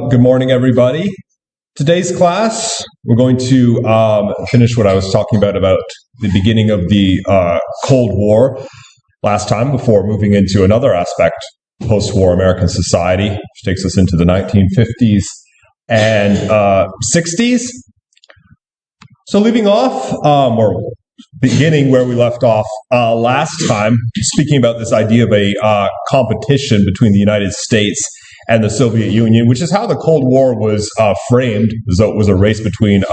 Good morning, everybody. Today's class, we're going to finish what I was talking about the beginning of the Cold War last time before moving into another aspect, post-war American society, which takes us into the 1950s and 60s. So leaving off, or beginning where we left off last time, speaking about this idea of a competition between the United States and the Soviet Union, which is how the Cold War was framed, as though it was a race between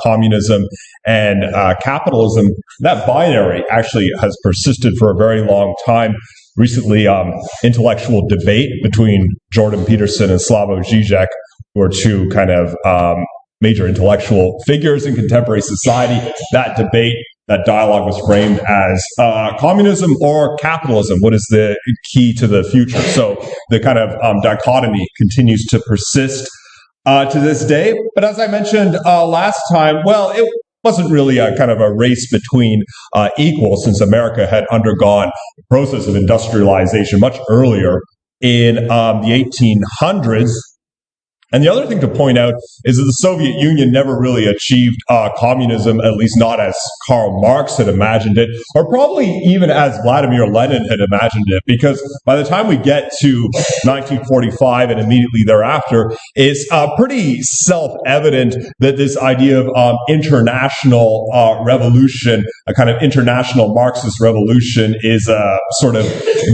communism and capitalism. That binary actually has persisted for a very long time. Recently, intellectual debate between Jordan Peterson and Slavoj Žižek, who are two kind of major intellectual figures in contemporary society. That dialogue was framed as communism or capitalism. What is the key to the future? So the kind of dichotomy continues to persist to this day. But as I mentioned last time, well, it wasn't really a kind of a race between equals, since America had undergone the process of industrialization much earlier in the 1800s. And the other thing to point out is that the Soviet Union never really achieved communism, at least not as Karl Marx had imagined it, or probably even as Vladimir Lenin had imagined it, because by the time we get to 1945 and immediately thereafter, it's pretty self-evident that this idea of international revolution, a kind of international Marxist revolution, is a sort of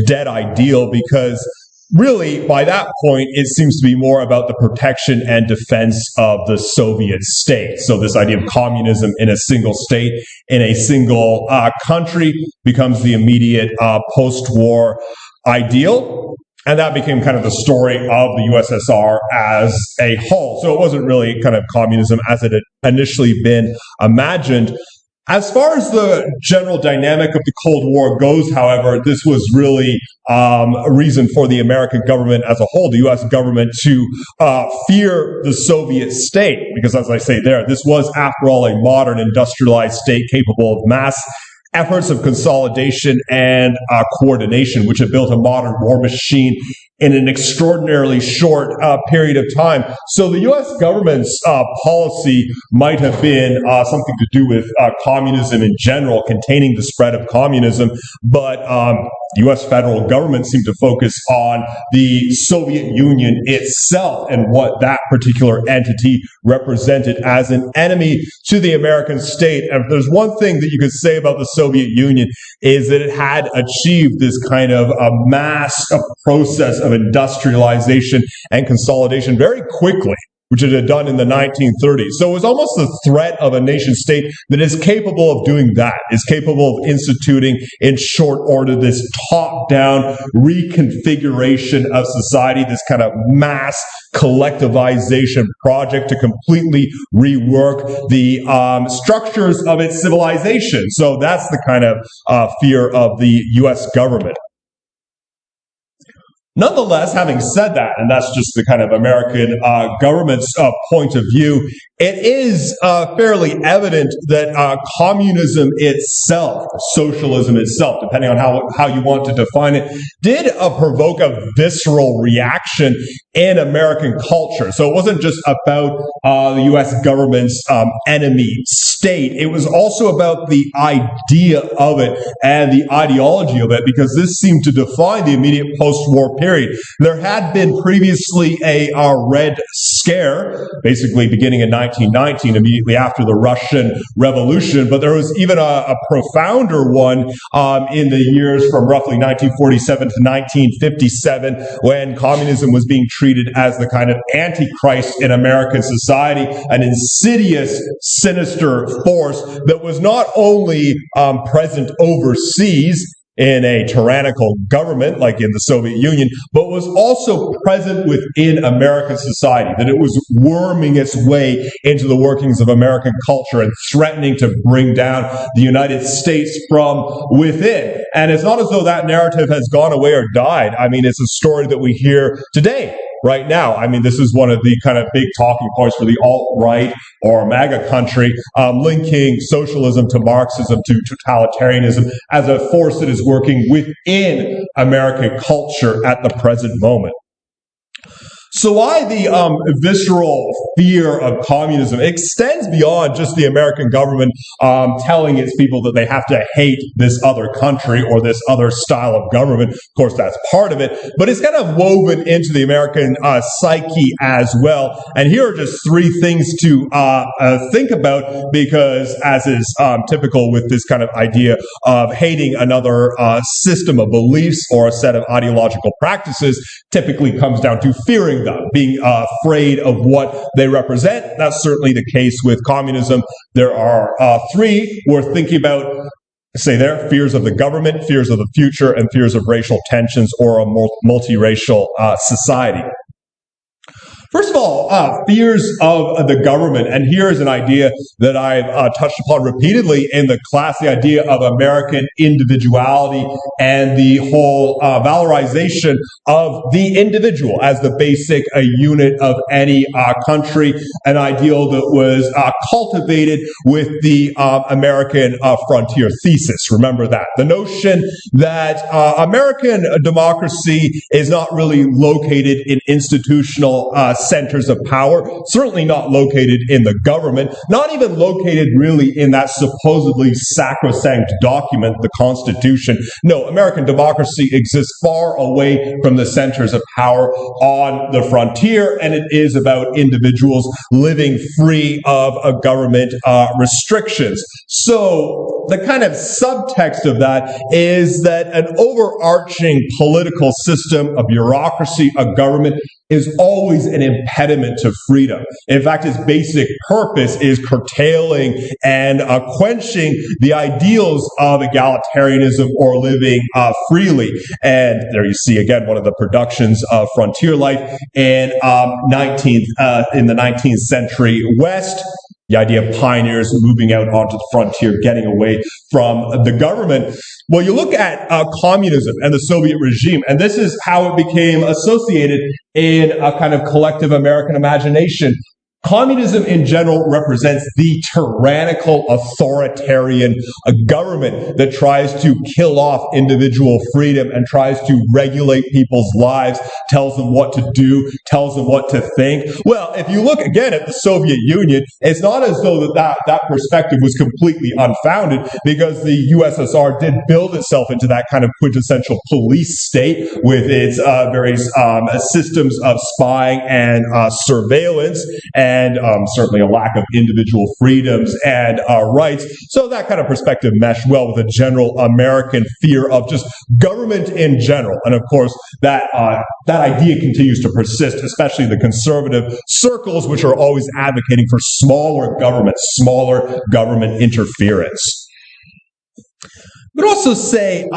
dead ideal, because really, by that point, it seems to be more about the protection and defense of the Soviet state. So this idea of communism in a single state, in a single country, becomes the immediate post-war ideal. And that became kind of the story of the USSR as a whole. So it wasn't really kind of communism as it had initially been imagined. As far as the general dynamic of the Cold War goes, however, this was really a reason for the American government as a whole, the U.S. government, to fear the Soviet state. Because as I say there, this was, after all, a modern industrialized state capable of mass efforts of consolidation and coordination, which had built a modern war machine in an extraordinarily short period of time. So the U.S. government's policy might have been something to do with communism in general, containing the spread of communism, but the U.S. federal government seemed to focus on the Soviet Union itself and what that particular entity represented as an enemy to the American state. And if there's one thing that you could say about the Soviet Union, is that it had achieved this kind of a mass process of industrialization and consolidation very quickly, which it had done in the 1930s. So it was almost the threat of a nation state that is capable of doing that, is capable of instituting in short order this top-down reconfiguration of society, this kind of mass collectivization project to completely rework the structures of its civilization. So that's the kind of fear of the U.S. government. Nonetheless, having said that, and that's just the kind of American government's point of view, it is fairly evident that communism itself, socialism itself, depending on how you want to define it, did provoke a visceral reaction in American culture. So it wasn't just about the U.S. government's enemy state. It was also about the idea of it and the ideology of it, because this seemed to define the immediate post-war period. There had been previously a Red Scare, basically beginning in 1919, immediately after the Russian Revolution, but there was even a profounder one in the years from roughly 1947 to 1957, when communism was being treated as the kind of antichrist in American society, an insidious, sinister force that was not only present overseas in a tyrannical government like in the Soviet Union, but was also present within American society, that it was worming its way into the workings of American culture and threatening to bring down the United States from within. And it's not as though that narrative has gone away or died. I mean, it's a story that we hear today right now. I mean, this is one of the kind of big talking points for the alt-right or MAGA country, linking socialism to Marxism to totalitarianism as a force that is working within American culture at the present moment. So why the visceral fear of communism extends beyond just the American government telling its people that they have to hate this other country or this other style of government. Of course, that's part of it, but it's kind of woven into the American psyche as well. And here are just three things to think about, because as is typical with this kind of idea of hating another system of beliefs or a set of ideological practices, typically comes down to fearing them, being afraid of what they represent. That's certainly the case with communism. There are three we're thinking about. Say there, fears of the government, fears of the future, and fears of racial tensions or a multiracial society. First of all, fears of the government. And here is an idea that I've touched upon repeatedly in the class, the idea of American individuality and the whole valorization of the individual as the basic unit of any country, an ideal that was cultivated with the American frontier thesis. Remember that. The notion that American democracy is not really located in institutional centers of power, certainly not located in the government, not even located really in that supposedly sacrosanct document, the Constitution. No, American democracy exists far away from the centers of power on the frontier, and it is about individuals living free of government restrictions. So the kind of subtext of that is that an overarching political system, a bureaucracy, a government is always an impediment to freedom. In fact, its basic purpose is curtailing and quenching the ideals of egalitarianism or living freely. And there you see again one of the productions of frontier life in the 19th century West. The idea of pioneers moving out onto the frontier, getting away from the government. Well, you look at communism and the Soviet regime, and this is how it became associated in a kind of collective American imagination. Communism in general represents the tyrannical, authoritarian government that tries to kill off individual freedom and tries to regulate people's lives, tells them what to do, tells them what to think. Well, if you look again at the Soviet Union, it's not as though that perspective was completely unfounded, because the USSR did build itself into that kind of quintessential police state with its various systems of spying and surveillance, and certainly a lack of individual freedoms and rights. So that kind of perspective meshed well with a general American fear of just government in general. And of course, that idea continues to persist, especially in the conservative circles, which are always advocating for smaller government interference. But also say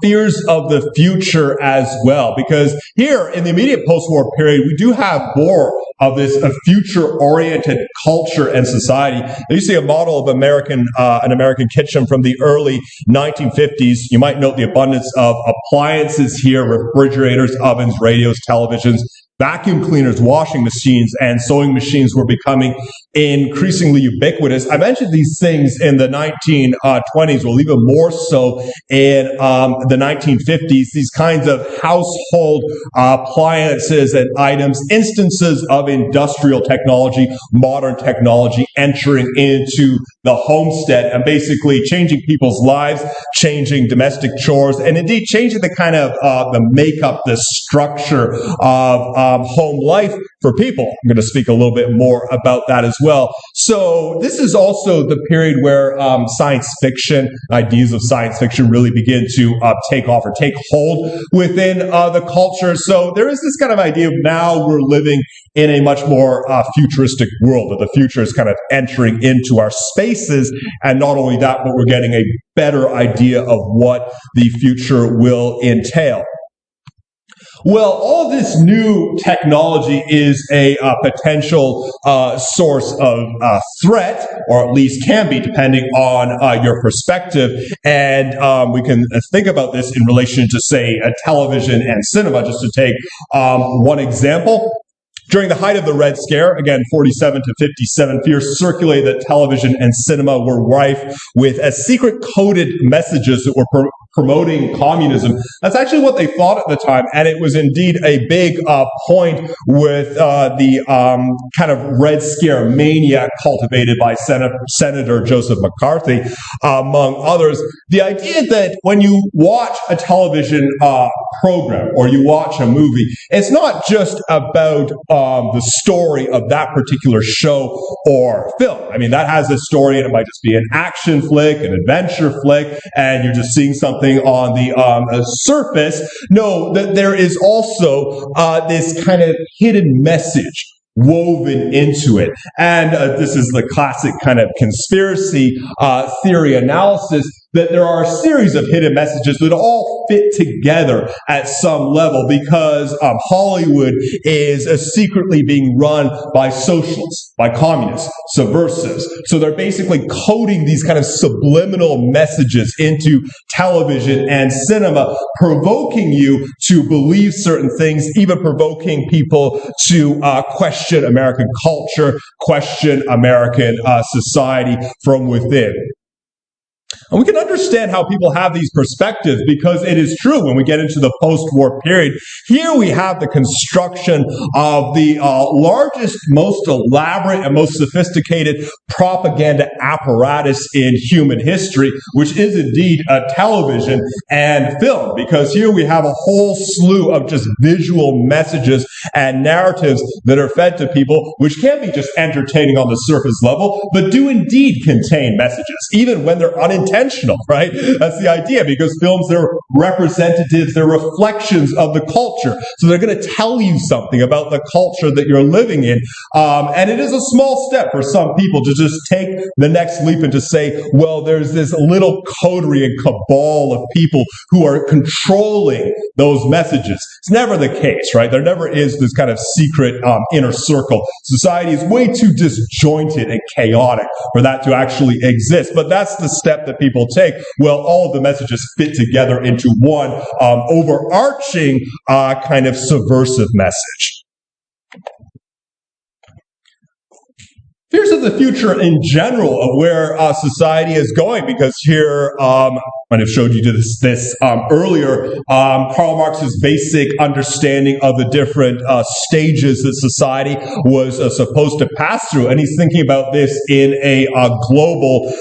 fears of the future as well, because here in the immediate post-war period, we do have more of this future-oriented culture and society. You see a model of an American kitchen from the early 1950s. You might note the abundance of appliances here: refrigerators, ovens, radios, televisions, vacuum cleaners, washing machines, and sewing machines were becoming increasingly ubiquitous. I mentioned these things in the 1920s, well, even more so in the 1950s, these kinds of household appliances and items, instances of industrial technology, modern technology entering into the homestead and basically changing people's lives, changing domestic chores, and indeed changing the kind of the makeup, the structure of home life for people. I'm going to speak a little bit more about that as well. So this is also the period where science fiction, ideas of science fiction really begin to take off or take hold within the culture. So there is this kind of idea of now we're living in a much more futuristic world, that the future is kind of entering into our spaces. And not only that, but we're getting a better idea of what the future will entail. Well, all this new technology is a potential source of threat, or at least can be, depending on your perspective. And we can think about this in relation to, say, television and cinema, just to take one example. During the height of the Red Scare, again, 47 to 57, fears circulated that television and cinema were rife with secret coded messages that were promoting communism. That's actually what they thought at the time, and it was indeed a big point with the kind of Red Scare mania cultivated by Senator Joseph McCarthy, among others. The idea that when you watch a television program or you watch a movie, it's not just about the story of that particular show or film. I mean, that has a story, and it might just be an action flick, an adventure flick, and you're just seeing something on the surface. No, that there is also this kind of hidden message woven into it. And this is the classic kind of conspiracy theory analysis, that there are a series of hidden messages that all fit together at some level, because Hollywood is secretly being run by socialists, by communists, subversives. So they're basically coding these kind of subliminal messages into television and cinema, provoking you to believe certain things, even provoking people to question American culture, question American society from within. And we can understand how people have these perspectives, because it is true when we get into the post-war period. Here we have the construction of the largest, most elaborate, and most sophisticated propaganda apparatus in human history, which is indeed television and film, because here we have a whole slew of just visual messages and narratives that are fed to people, which can be just entertaining on the surface level, but do indeed contain messages, even when they're unintentional, right? That's the idea, because films, they're representatives, they're reflections of the culture. So they're going to tell you something about the culture that you're living in. And it is a small step for some people to just take the next leap and to say, well, there's this little coterie and cabal of people who are controlling those messages. It's never the case, right? There never is this kind of secret inner circle. Society is way too disjointed and chaotic for that to actually exist. But that's the step that people take. Well, all of the messages fit together into one overarching kind of subversive message. Fears of the future in general of where society is going, because here, I might have showed you this earlier, Karl Marx's basic understanding of the different stages that society was supposed to pass through, and he's thinking about this in a global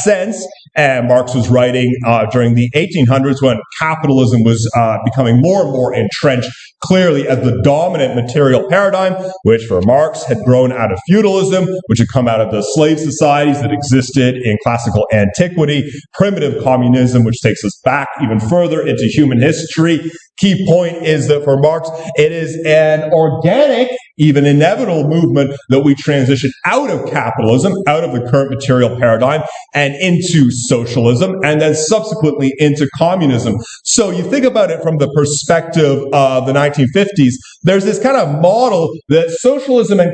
sense. And Marx was writing during the 1800s, when capitalism was becoming more and more entrenched, clearly as the dominant material paradigm, which for Marx had grown out of feudalism, which had come out of the slave societies that existed in classical antiquity, primitive communism, which takes us back even further into human history. Key point is that for Marx, it is an organic, even inevitable movement that we transition out of capitalism, out of the current material paradigm, and into socialism, and then subsequently into communism. So you think about it from the perspective of the 1950s, there's this kind of model that socialism and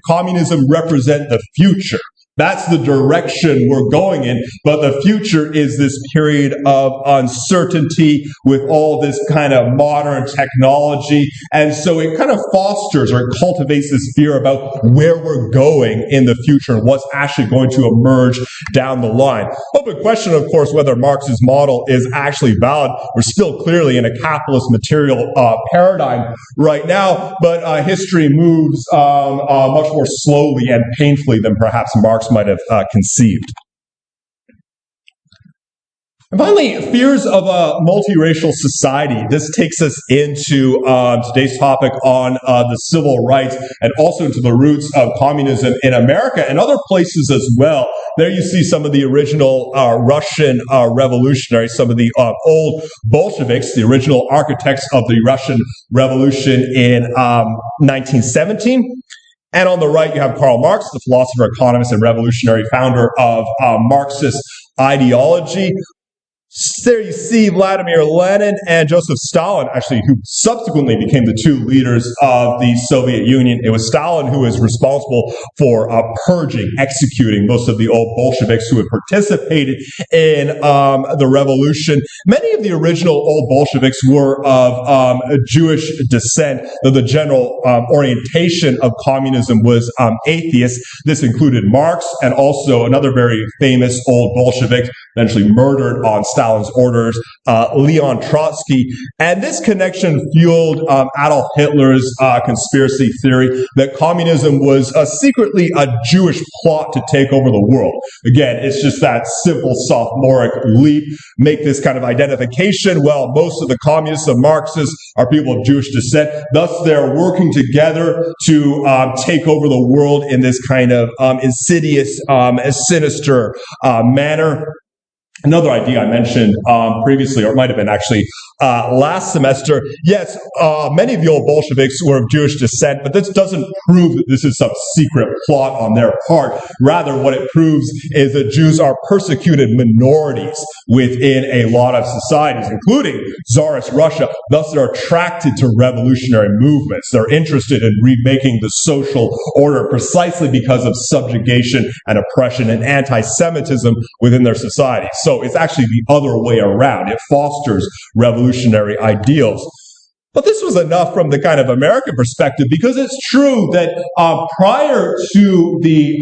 communism represent the future. That's the direction we're going in, but the future is this period of uncertainty with all this kind of modern technology, and so it kind of fosters or cultivates this fear about where we're going in the future and what's actually going to emerge down the line. Open question, of course, whether Marx's model is actually valid. We're still clearly in a capitalist material paradigm right now, but history moves much more slowly and painfully than perhaps Marx might have conceived. And finally, fears of a multiracial society. This takes us into today's topic on the civil rights, and also into the roots of communism in America and other places as well. There you see some of the original Russian revolutionaries, some of the old Bolsheviks, the original architects of the Russian Revolution in 1917. And on the right, you have Karl Marx, the philosopher, economist, and revolutionary founder of Marxist ideology. There you see Vladimir Lenin and Joseph Stalin, actually, who subsequently became the two leaders of the Soviet Union. It was Stalin who was responsible for purging, executing most of the old Bolsheviks who had participated in the revolution. Many of the original old Bolsheviks were of Jewish descent, though the general orientation of communism was atheist. This included Marx and also another very famous old Bolshevik, eventually murdered on Stalin's orders, Leon Trotsky. And this connection fueled Adolf Hitler's conspiracy theory that communism was secretly a Jewish plot to take over the world. Again, it's just that simple sophomoric leap. Make this kind of identification. Well, most of the communists and Marxists are people of Jewish descent. Thus, they're working together to take over the world in this kind of insidious, sinister manner. Another idea I mentioned previously, or it might have been actually last semester. Yes, many of the old Bolsheviks were of Jewish descent, but this doesn't prove that this is some secret plot on their part. Rather, what it proves is that Jews are persecuted minorities within a lot of societies, including Tsarist Russia. Thus, they're attracted to revolutionary movements. They're interested in remaking the social order precisely because of subjugation and oppression and anti-Semitism within their society. So it's actually the other way around. It fosters revolutionary ideals. But this was enough from the kind of American perspective, because it's true that prior to the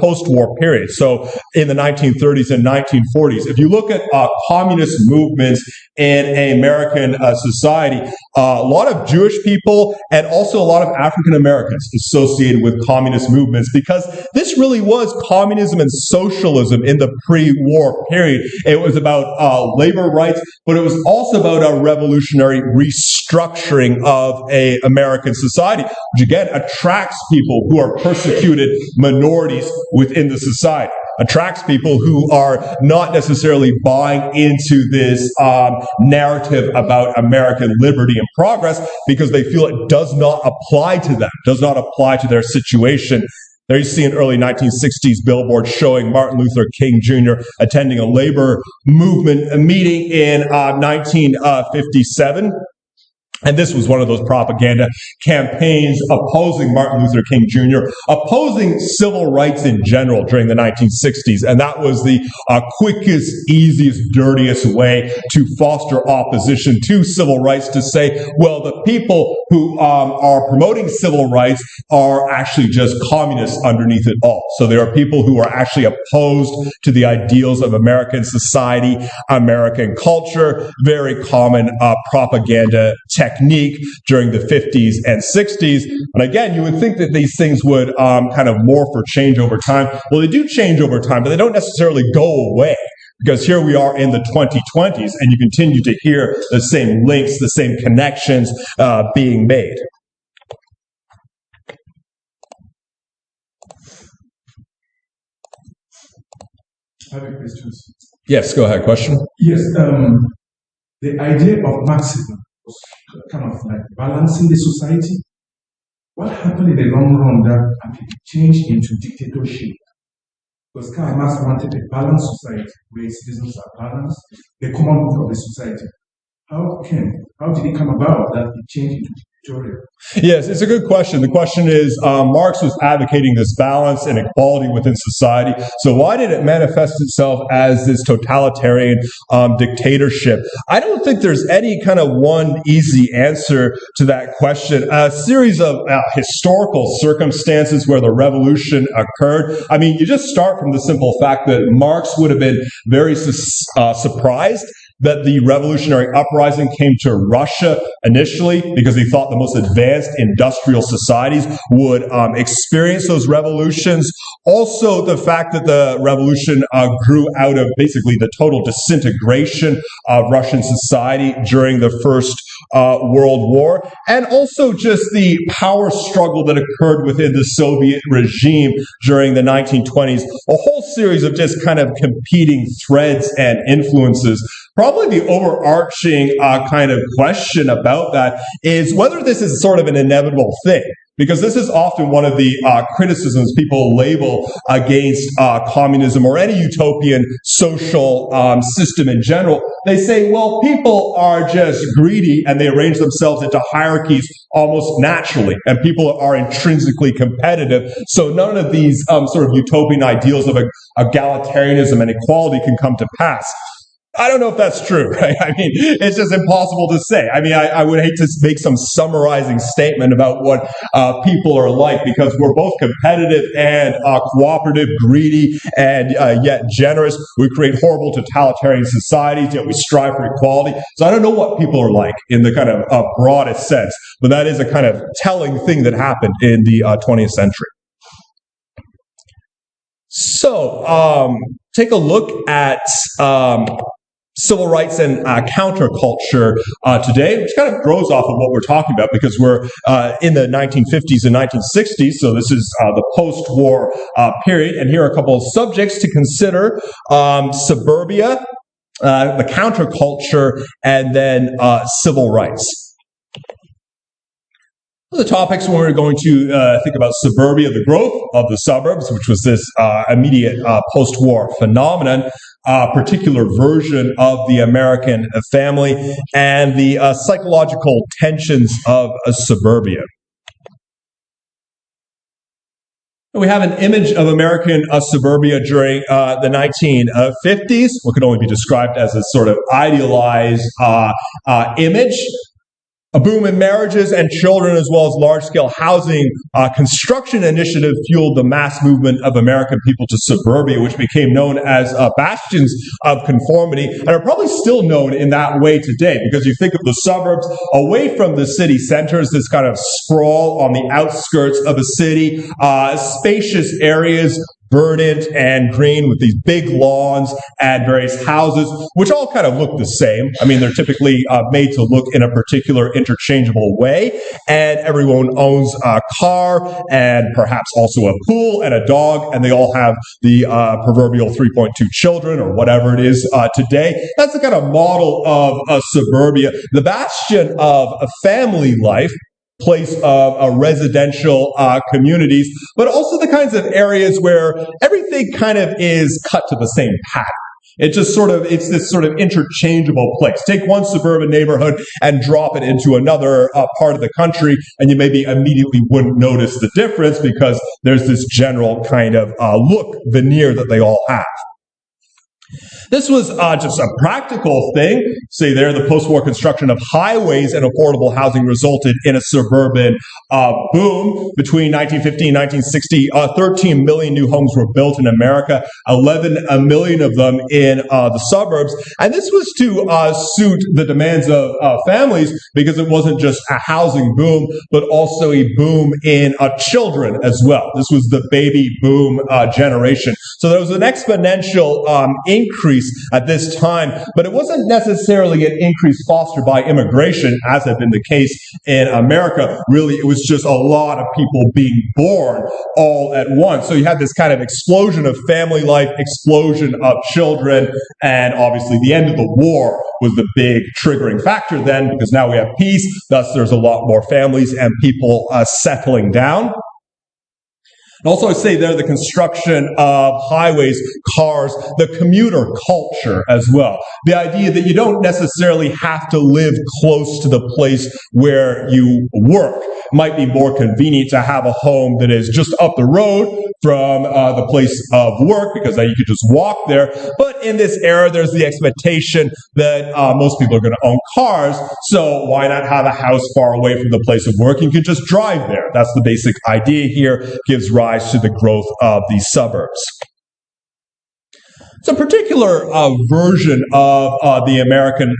post-war period, so in the 1930s and 1940s, if you look at communist movements in American society, a lot of Jewish people and also a lot of African Americans associated with communist movements, because this really was communism and socialism in the pre-war period. It was about labor rights, but it was also about a revolutionary restructuring of a American society, which again attracts people who are persecuted minorities within the society, attracts people who are not necessarily buying into this narrative about American liberty and progress, because they feel it does not apply to them, does not apply to their situation. There you see an early 1960s billboard showing Martin Luther King Jr. attending a labor movement meeting in 1957. And this was one of those propaganda campaigns opposing Martin Luther King Jr., opposing civil rights in general during the 1960s. And that was the quickest, easiest, dirtiest way to foster opposition to civil rights, to say, well, the people who are promoting civil rights are actually just communists underneath it all. So there are people who are actually opposed to the ideals of American society, American culture, very common propaganda technique during the 50s and 60s. And again, you would think that these things would kind of morph or change over time. Well, they do change over time, but they don't necessarily go away, because here we are in the 2020s, and you continue to hear the same links, the same connections being made. I have a question. Yes, go ahead. Question? Yes, the idea of Marxism was kind of like balancing the society. What happened in the long run that it changed into dictatorship? Because Karl Marx wanted a balanced society where citizens are balanced, the common good of the society. How did it come about that it changed into dictatorial? Yes, it's a good question. The question is, Marx was advocating this balance and equality within society. So why did it manifest itself as this totalitarian dictatorship? I don't think there's any kind of one easy answer to that question. A series of historical circumstances where the revolution occurred. I mean, you just start from the simple fact that Marx would have been very surprised that the revolutionary uprising came to Russia initially, because he thought the most advanced industrial societies would experience those revolutions. Also, the fact that the revolution grew out of basically the total disintegration of Russian society during the First World War, and also just the power struggle that occurred within the Soviet regime during the 1920s. A whole series of just kind of competing threads and influences Probably the overarching kind of question about that is whether this is sort of an inevitable thing. Because this is often one of the criticisms people label against communism or any utopian social system in general. They say, well, people are just greedy and they arrange themselves into hierarchies almost naturally, and people are intrinsically competitive. So none of these sort of utopian ideals of egalitarianism and equality can come to pass. I don't know if that's true, right? I mean, it's just impossible to say. I mean, I would hate to make some summarizing statement about what people are like, because we're both competitive and cooperative, greedy, and yet generous. We create horrible totalitarian societies, yet we strive for equality. So I don't know what people are like in the kind of broadest sense, but that is a kind of telling thing that happened in the 20th century. So take a look at civil rights and counterculture today, which kind of grows off of what we're talking about, because we're in the 1950s and 1960s, so this is the post-war period, and here are a couple of subjects to consider: suburbia, the counterculture, and then civil rights. The topics when we're going to think about suburbia, the growth of the suburbs, which was this immediate post-war phenomenon, particular version of the American family, and the psychological tensions of suburbia. We have an image of American suburbia during the 1950s, what could only be described as a sort of idealized image. A boom in marriages and children, as well as large-scale housing construction initiative, fueled the mass movement of American people to suburbia, which became known as bastions of conformity, and are probably still known in that way today, because you think of the suburbs away from the city centers, this kind of sprawl on the outskirts of a city, spacious areas, verdant and green, with these big lawns and various houses, which all kind of look the same. I mean, they're typically made to look in a particular interchangeable way, and everyone owns a car and perhaps also a pool and a dog, and they all have the proverbial 3.2 children or whatever it is today. That's the kind of model of suburbia, the bastion of a family life, place of residential communities, but also the kinds of areas where everything kind of is cut to the same pattern. It's this sort of interchangeable place. Take one suburban neighborhood and drop it into another part of the country, and you maybe immediately wouldn't notice the difference, because there's this general kind of look, veneer that they all have. This was just a practical thing. See there, the post-war construction of highways and affordable housing resulted in a suburban boom. Between 1950 and 1960, 13 million new homes were built in America, 11 million of them in the suburbs. And this was to suit the demands of families, because it wasn't just a housing boom, but also a boom in children as well. This was the baby boom generation. So there was an exponential increase at this time, but it wasn't necessarily an increase fostered by immigration, as had been the case in America. Really, it was just a lot of people being born all at once. So you had this kind of explosion of family life, explosion of children, and obviously the end of the war was the big triggering factor then, because now we have peace, thus there's a lot more families and people settling down. And also, I say there, the construction of highways, cars, the commuter culture as well. The idea that you don't necessarily have to live close to the place where you work. It might be more convenient to have a home that is just up the road from the place of work, because then you could just walk there. But in this era, there's the expectation that most people are going to own cars, so why not have a house far away from the place of work? You can just drive there. That's the basic idea here, gives rise to the growth of these suburbs. It's a particular version of the American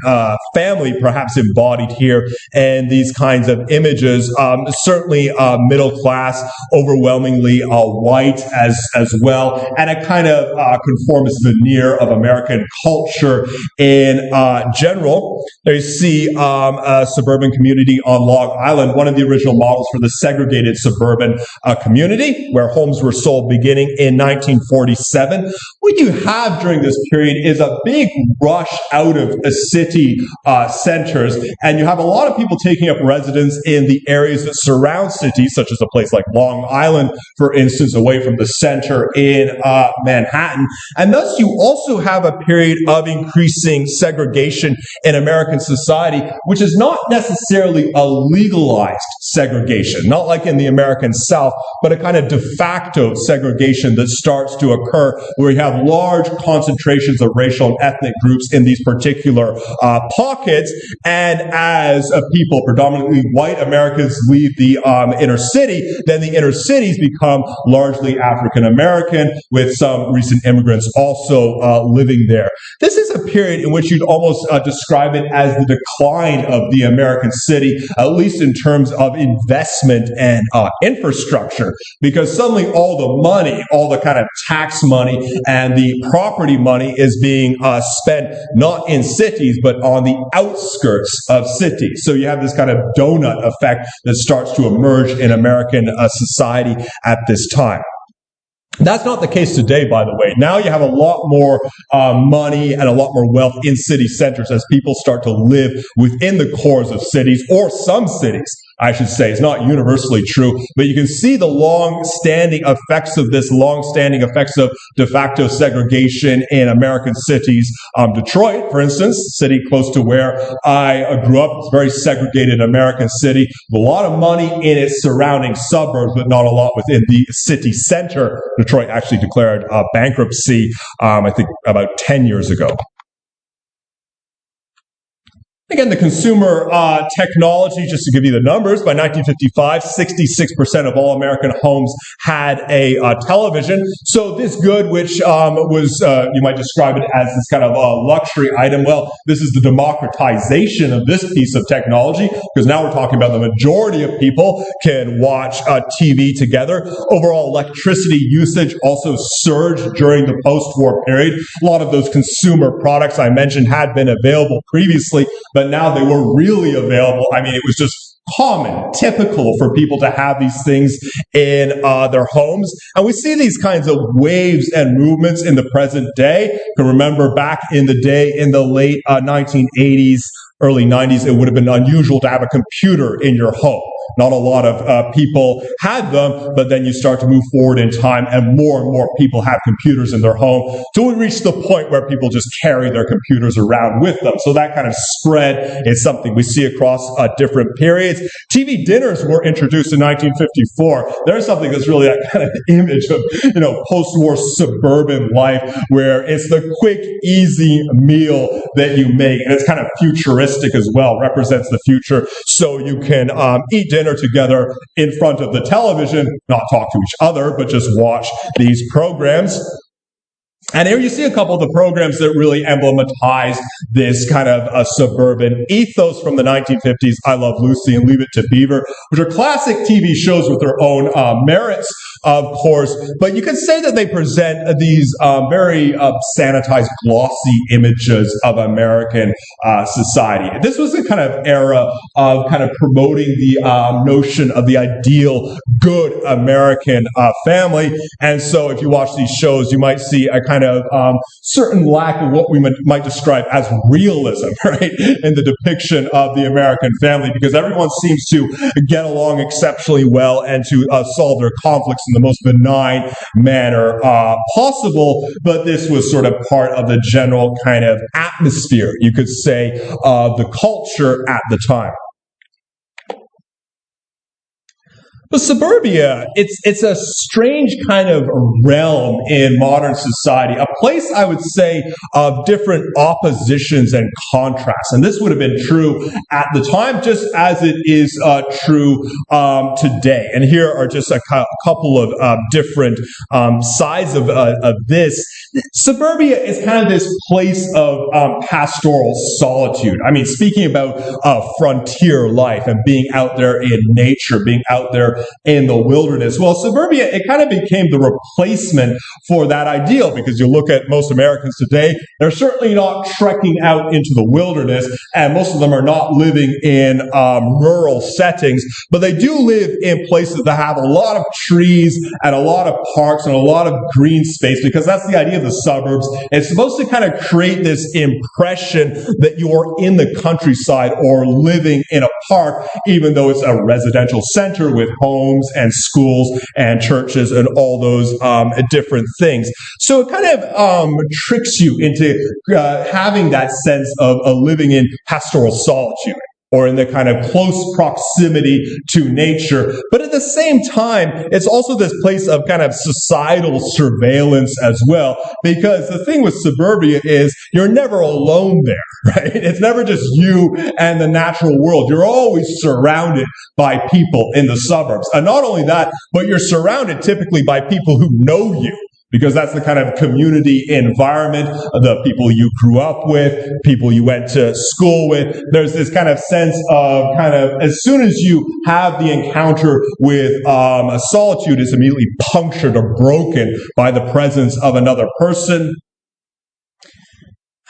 family, perhaps embodied here in these kinds of images. Certainly middle class, overwhelmingly white as well, and a kind of conformist veneer of American culture in general. There you see a suburban community on Long Island, one of the original models for the segregated suburban community, where homes were sold beginning in 1947. What you have have during this period is a big rush out of city centers, and you have a lot of people taking up residence in the areas that surround cities, such as a place like Long Island, for instance, away from the center in Manhattan. And thus you also have a period of increasing segregation in American society, which is not necessarily a legalized segregation, not like in the American South, but a kind of de facto segregation that starts to occur where you have large concentrations of racial and ethnic groups in these particular pockets. And as people, predominantly white Americans, leave the inner city, then the inner cities become largely African American, with some recent immigrants also living there. This is a period in which you'd almost describe it as the decline of the American city, at least in terms of investment and infrastructure, because suddenly all the money, all the kind of tax money and the property money is being spent not in cities, but on the outskirts of cities. So you have this kind of donut effect that starts to emerge in American society at this time. That's not the case today, by the way. Now you have a lot more money and a lot more wealth in city centers as people start to live within the cores of cities, or some cities, I should say. It's not universally true, but you can see the long-standing effects of this, long-standing effects of de facto segregation in American cities. Detroit, for instance, city close to where I grew up, it's a very segregated American city, with a lot of money in its surrounding suburbs, but not a lot within the city center. Detroit actually declared bankruptcy, I think, about 10 years ago. Again, the consumer technology, just to give you the numbers, by 1955, 66% of all American homes had a television. So this good, which was, you might describe it as this kind of luxury item, well, this is the democratization of this piece of technology, because now we're talking about the majority of people can watch TV together. Overall electricity usage also surged during the post-war period. A lot of those consumer products I mentioned had been available previously, but now they were really available. I mean, it was just common, typical for people to have these things in their homes. And we see these kinds of waves and movements in the present day. You can remember back in the day, in the late 1980s, early 90s, it would have been unusual to have a computer in your home. Not a lot of people had them, but then you start to move forward in time and more people have computers in their home, till we reach the point where people just carry their computers around with them. So that kind of spread is something we see across different periods. TV dinners were introduced in 1954. There's something that's really that kind of image of, post-war suburban life, where it's the quick, easy meal that you make, and it's kind of futuristic as well, represents the future. So you can eat dinner together in front of the television, not talk to each other, but just watch these programs. And here you see a couple of the programs that really emblematize this kind of suburban ethos from the 1950s, I Love Lucy and Leave It to Beaver, which are classic TV shows with their own merits, of course, but you could say that they present these very sanitized, glossy images of American society. This was a kind of era of kind of promoting the notion of the ideal good American family. And so if you watch these shows, you might see a kind of certain lack of what we might describe as realism, right, in the depiction of the American family, because everyone seems to get along exceptionally well and to solve their conflicts in the most benign manner possible. But this was sort of part of the general kind of atmosphere, you could say, of the culture at the time. But suburbia, it's a strange kind of realm in modern society, a place, I would say, of different oppositions and contrasts. And this would have been true at the time, just as it is true today. And here are just a couple of different sides of this. Suburbia is kind of this place of pastoral solitude. I mean, speaking about frontier life and being out there in nature, being out there there in the wilderness. Well, suburbia, it kind of became the replacement for that ideal, because you look at most Americans today, they're certainly not trekking out into the wilderness, and most of them are not living in rural settings, but they do live in places that have a lot of trees and a lot of parks and a lot of green space, because that's the idea of the suburbs. It's supposed to kind of create this impression that you're in the countryside or living in a park, even though it's a residential center with homes and schools and churches and all those different things. So it kind of tricks you into having that sense of living in pastoral solitude, or in the kind of close proximity to nature. But at the same time, it's also this place of kind of societal surveillance as well, because the thing with suburbia is you're never alone there, right? It's never just you and the natural world. You're always surrounded by people in the suburbs. And not only that, but you're surrounded typically by people who know you, because that's the kind of community environment, the people you grew up with, people you went to school with. There's this kind of sense of as soon as you have the encounter with solitude, it's immediately punctured or broken by the presence of another person.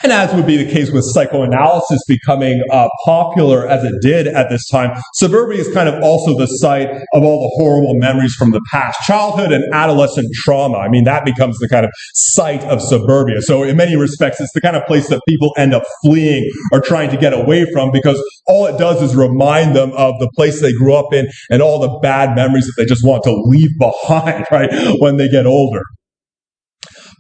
And as would be the case with psychoanalysis becoming popular as it did at this time, suburbia is kind of also the site of all the horrible memories from the past. Childhood and adolescent trauma, I mean, that becomes the kind of site of suburbia. So in many respects, it's the kind of place that people end up fleeing or trying to get away from, because all it does is remind them of the place they grew up in and all the bad memories that they just want to leave behind, right, when they get older.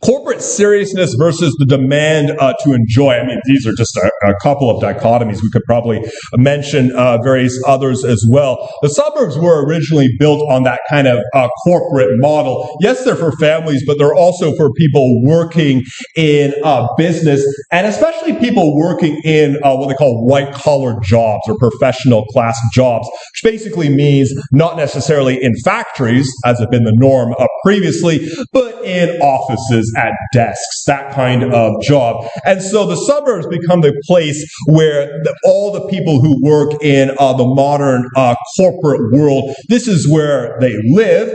Corporate seriousness versus the demand to enjoy. I mean, these are just a couple of dichotomies. We could probably mention various others as well. The suburbs were originally built on that kind of corporate model. Yes, they're for families, but they're also for people working in business, and especially people working in what they call white-collar jobs or professional class jobs, which basically means not necessarily in factories, as had been the norm previously, but in offices, at desks, that kind of job. And so the suburbs become the place where all the people who work in the modern corporate world, this is where they live.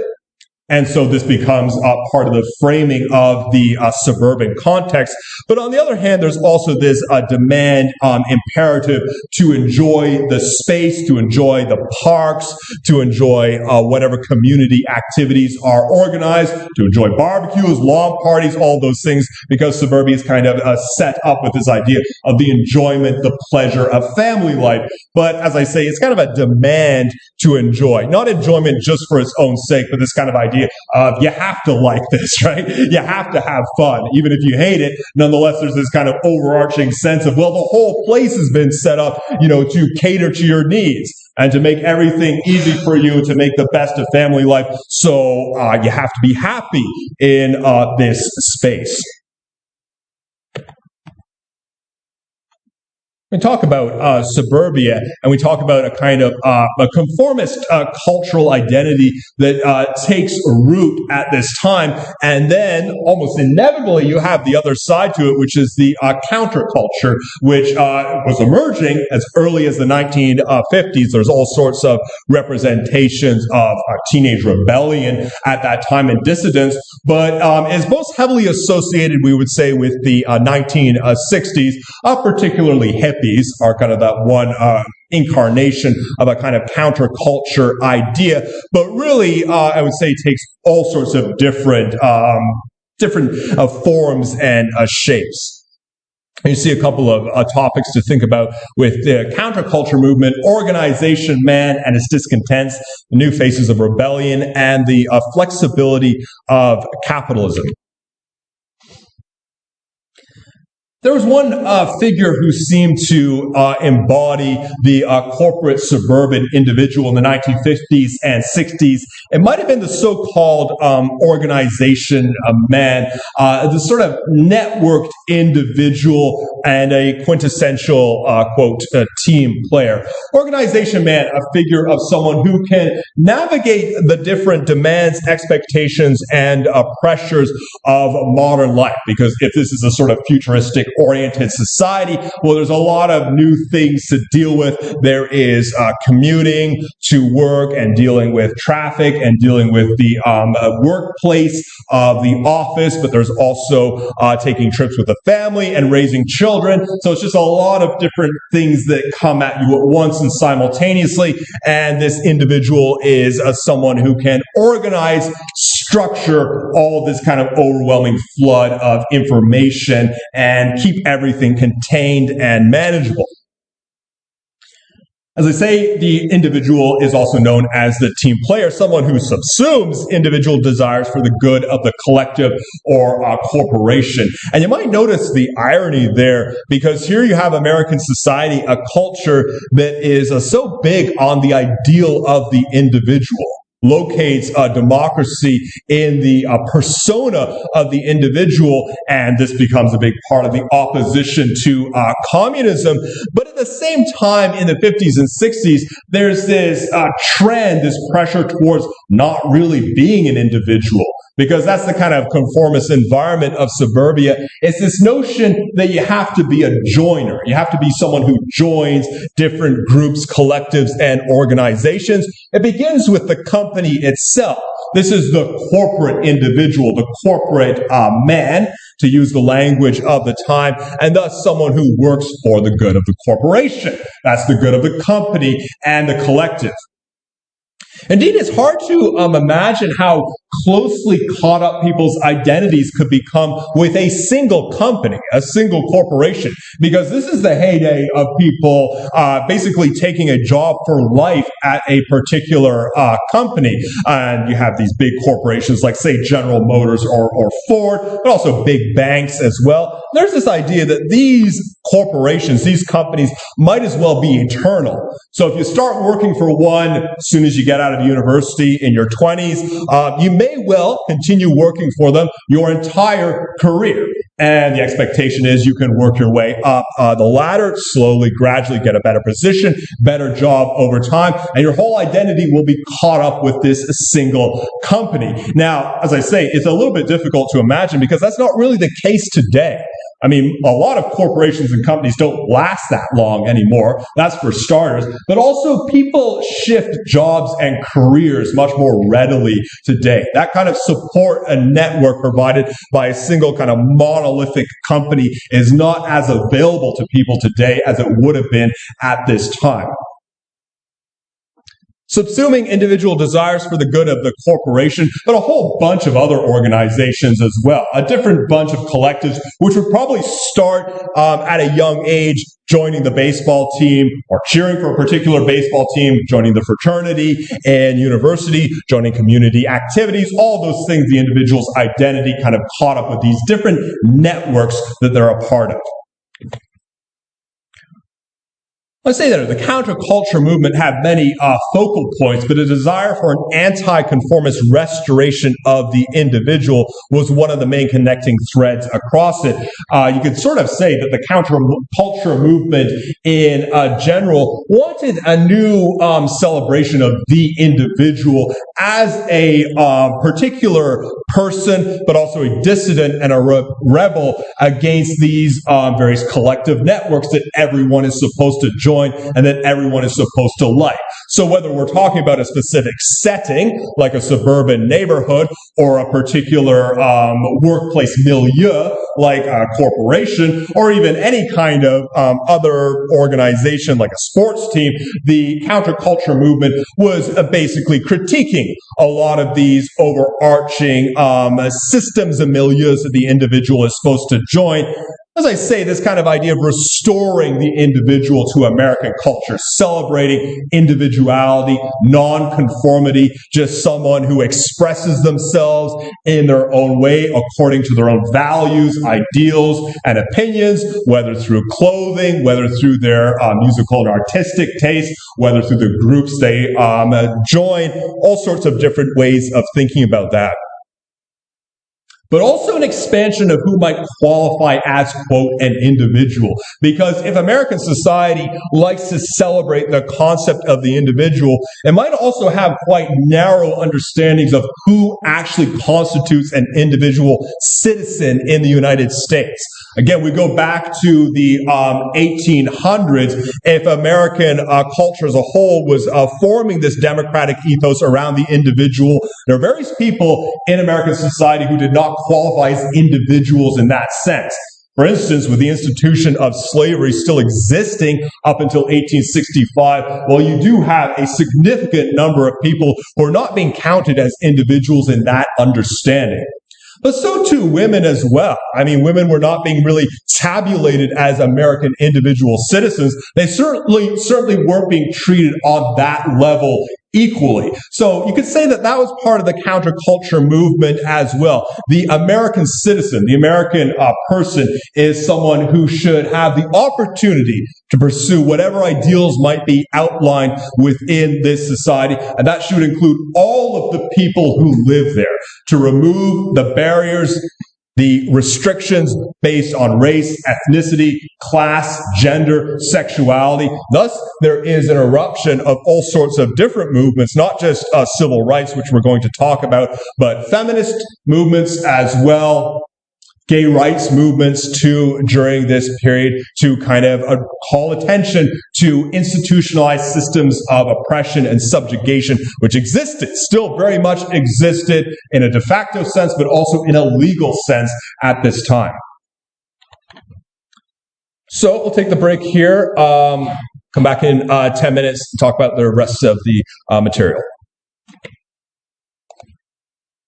And so this becomes part of the framing of the suburban context. But on the other hand, there's also this demand imperative to enjoy the space, to enjoy the parks, to enjoy whatever community activities are organized, to enjoy barbecues, lawn parties, all those things, because suburbia is kind of set up with this idea of the enjoyment, the pleasure of family life. But as I say, it's kind of a demand to enjoy, not enjoyment just for its own sake, but this kind of idea of you have to like this, right? You have to have fun. Even if you hate it, nonetheless, there's this kind of overarching sense of, well, the whole place has been set up, to cater to your needs and to make everything easy for you, to make the best of family life. So you have to be happy in this space. We talk about suburbia, and we talk about a kind of a conformist cultural identity that takes root at this time, and then almost inevitably you have the other side to it, which is the counterculture, which was emerging as early as the 1950s. There's all sorts of representations of teenage rebellion at that time and dissidence, but is most heavily associated, we would say, with the 1960s, particularly hippies are kind of that one incarnation of a kind of counterculture idea, but really, I would say, takes all sorts of different forms and shapes. You see a couple of topics to think about with the counterculture movement: organization, man and its discontents, the new faces of rebellion, and the flexibility of capitalism. There was one figure who seemed to embody the corporate suburban individual in the 1950s and 60s. It might have been the so-called organization man, the sort of networked individual and a quintessential, quote, team player. Organization man, a figure of someone who can navigate the different demands, expectations, and pressures of modern life. Because if this is a sort of futuristic oriented society, well, there's a lot of new things to deal with. There is commuting to work and dealing with traffic and dealing with the workplace of the office, but there's also taking trips with the family and raising children. So it's just a lot of different things that come at you at once and simultaneously, and this individual is someone who can organize, structure all of this kind of overwhelming flood of information and keep everything contained and manageable. As I say, the individual is also known as the team player, someone who subsumes individual desires for the good of the collective or corporation. And you might notice the irony there, because here you have American society, a culture that is so big on the ideal of the individual, locates democracy in the persona of the individual, and this becomes a big part of the opposition to communism. But at the same time, in the 50s and 60s, there's this trend, this pressure towards not really being an individual, because that's the kind of conformist environment of suburbia. It's this notion that you have to be a joiner. You have to be someone who joins different groups, collectives, and organizations. It begins with the company itself. This is the corporate individual, the corporate man, to use the language of the time, and thus someone who works for the good of the corporation. That's the good of the company and the collective. Indeed, it's hard to imagine how closely caught up people's identities could become with a single company, a single corporation, because this is the heyday of people basically taking a job for life at a particular company. And you have these big corporations like, say, General Motors or Ford, but also big banks as well. There's this idea that these corporations, these companies, might as well be eternal. So if you start working for one as soon as you get out of university in your 20s, you may well continue working for them your entire career. And the expectation is you can work your way up the ladder, slowly, gradually get a better position, better job over time, and your whole identity will be caught up with this single company. Now, as I say, it's a little bit difficult to imagine because that's not really the case today. I mean, a lot of corporations and companies don't last that long anymore. That's for starters. But also, people shift jobs and careers much more readily today. That kind of support and network provided by a single kind of monolithic company is not as available to people today as it would have been at this time. Subsuming individual desires for the good of the corporation, but a whole bunch of other organizations as well. A different bunch of collectives, which would probably start at a young age, joining the baseball team or cheering for a particular baseball team, joining the fraternity and university, joining community activities, all those things, the individual's identity kind of caught up with these different networks that they're a part of. Let's say that the counterculture movement had many focal points, but a desire for an anti-conformist restoration of the individual was one of the main connecting threads across it. You could sort of say that the counterculture movement in general wanted a new celebration of the individual as a particular person, but also a dissident and a rebel against these various collective networks that everyone is supposed to join and that everyone is supposed to like. So whether we're talking about a specific setting, like a suburban neighborhood, or a particular workplace milieu, like a corporation, or even any kind of other organization like a sports team, the counterculture movement was basically critiquing a lot of these overarching systems and milieus that the individual is supposed to join. As I say, this kind of idea of restoring the individual to American culture, celebrating individuality, non-conformity, just someone who expresses themselves in their own way according to their own values, ideals, and opinions, whether through clothing, whether through their musical and artistic taste, whether through the groups they join, all sorts of different ways of thinking about that. But also an expansion of who might qualify as, quote, an individual. Because if American society likes to celebrate the concept of the individual, it might also have quite narrow understandings of who actually constitutes an individual citizen in the United States. Again, we go back to the 1800s. If American culture as a whole was forming this democratic ethos around the individual, there are various people in American society who did not qualify as individuals in that sense. For instance, with the institution of slavery still existing up until 1865, well, you do have a significant number of people who are not being counted as individuals in that understanding. But so too women as well. I mean, women were not being really tabulated as American individual citizens. They certainly weren't being treated on that level equally. So you could say that that was part of the counterculture movement as well. The American citizen, the American person is someone who should have the opportunity to pursue whatever ideals might be outlined within this society. And that should include all of the people who live there, to remove the barriers, the restrictions based on race, ethnicity, class, gender, sexuality. Thus, there is an eruption of all sorts of different movements, not just civil rights, which we're going to talk about, but feminist movements as well, gay rights movements too, during this period, to kind of call attention to institutionalized systems of oppression and subjugation, which existed, still very much existed in a de facto sense, but also in a legal sense at this time. So we'll take the break here, come back in 10 minutes to talk about the rest of the material.